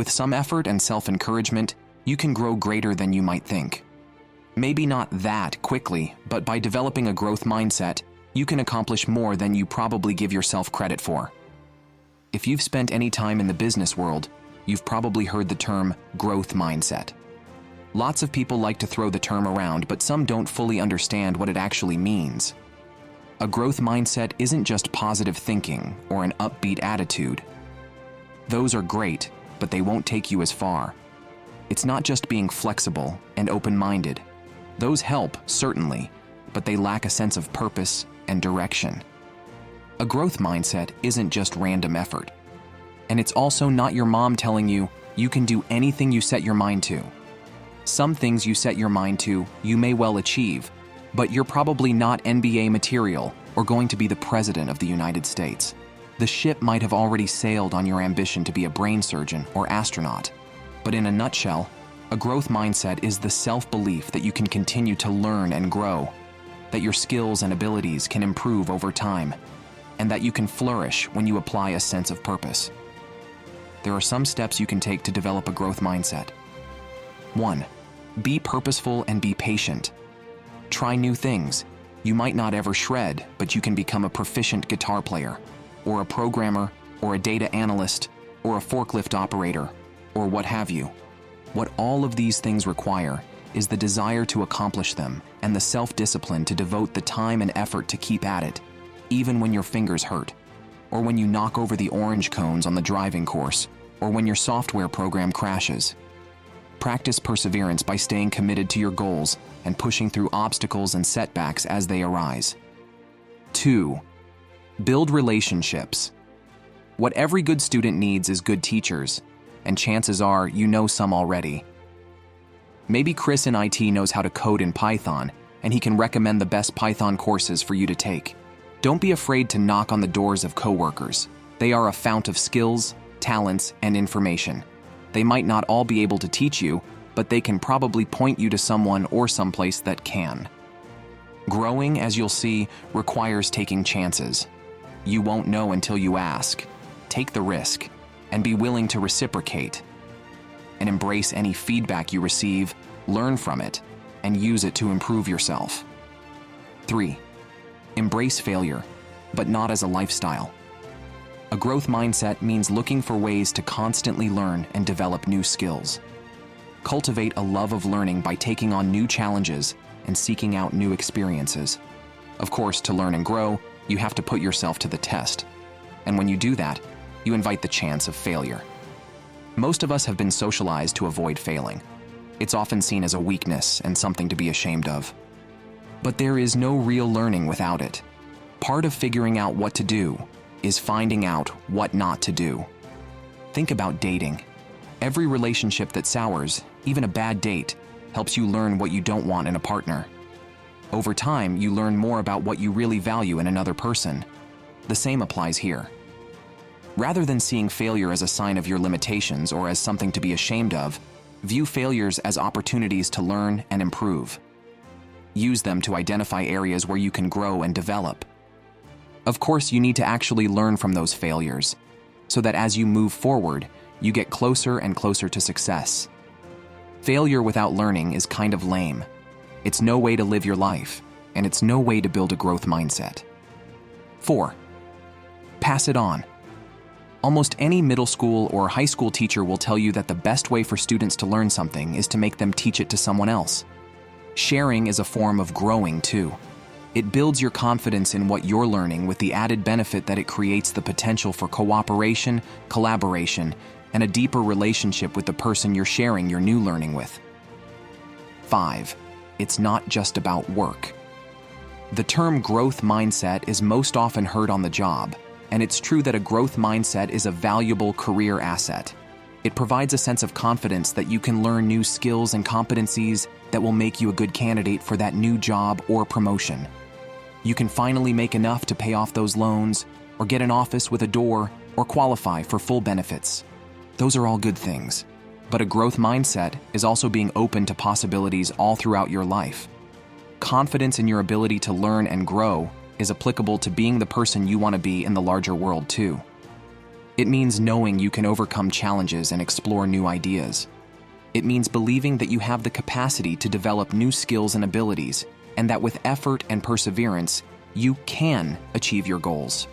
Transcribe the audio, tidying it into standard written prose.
with some effort and self-encouragement, you can grow greater than you might think. Maybe not that quickly, but by developing a growth mindset, you can accomplish more than you probably give yourself credit for. If you've spent any time in the business world, you've probably heard the term growth mindset. Lots of people like to throw the term around, but some don't fully understand what it actually means. A growth mindset isn't just positive thinking or an upbeat attitude. Those are great, but they won't take you as far. It's not just being flexible and open-minded. Those help, certainly, but they lack a sense of purpose and direction. A growth mindset isn't just random effort. And it's also not your mom telling you you can do anything you set your mind to. Some things you set your mind to, you may well achieve, but you're probably not NBA material or going to be the president of the United States. The ship might have already sailed on your ambition to be a brain surgeon or astronaut. But in a nutshell, a growth mindset is the self-belief that you can continue to learn and grow, that your skills and abilities can improve over time, and that you can flourish when you apply a sense of purpose. There are some steps you can take to develop a growth mindset. 1. Be purposeful and be patient. Try new things. You might not ever shred, but you can become a proficient guitar player, or a programmer, or a data analyst, or a forklift operator, or what have you. What all of these things require is the desire to accomplish them and the self-discipline to devote the time and effort to keep at it, even when your fingers hurt, or when you knock over the orange cones on the driving course, or when your software program crashes. Practice perseverance by staying committed to your goals and pushing through obstacles and setbacks as they arise. 2. Build relationships. What every good student needs is good teachers, and chances are you know some already. Maybe Chris in IT knows how to code in Python, and he can recommend the best Python courses for you to take. Don't be afraid to knock on the doors of coworkers. They are a fount of skills, talents, and information. They might not all be able to teach you, but they can probably point you to someone or someplace that can. Growing, as you'll see, requires taking chances. You won't know until you ask. Take the risk, and be willing to reciprocate. And embrace any feedback you receive, learn from it, and use it to improve yourself. 3. Embrace failure, but not as a lifestyle. A growth mindset means looking for ways to constantly learn and develop new skills. Cultivate a love of learning by taking on new challenges and seeking out new experiences. Of course, to learn and grow, you have to put yourself to the test. And when you do that, you invite the chance of failure. Most of us have been socialized to avoid failing. It's often seen as a weakness and something to be ashamed of. But there is no real learning without it. Part of figuring out what to do is finding out what not to do. Think about dating. Every relationship that sours, even a bad date, helps you learn what you don't want in a partner. Over time, you learn more about what you really value in another person. The same applies here. Rather than seeing failure as a sign of your limitations or as something to be ashamed of, view failures as opportunities to learn and improve. Use them to identify areas where you can grow and develop. Of course, you need to actually learn from those failures, so that as you move forward, you get closer and closer to success. Failure without learning is kind of lame. It's no way to live your life, and it's no way to build a growth mindset. 4. Pass it on. Almost any middle school or high school teacher will tell you that the best way for students to learn something is to make them teach it to someone else. Sharing is a form of growing too. It builds your confidence in what you're learning with the added benefit that it creates the potential for cooperation, collaboration, and a deeper relationship with the person you're sharing your new learning with. 5. It's not just about work. The term growth mindset is most often heard on the job, and it's true that a growth mindset is a valuable career asset. It provides a sense of confidence that you can learn new skills and competencies that will make you a good candidate for that new job or promotion. You can finally make enough to pay off those loans, or get an office with a door, or qualify for full benefits. Those are all good things. But a growth mindset is also being open to possibilities all throughout your life. Confidence in your ability to learn and grow is applicable to being the person you want to be in the larger world too. It means knowing you can overcome challenges and explore new ideas. It means believing that you have the capacity to develop new skills and abilities, and that with effort and perseverance, you can achieve your goals.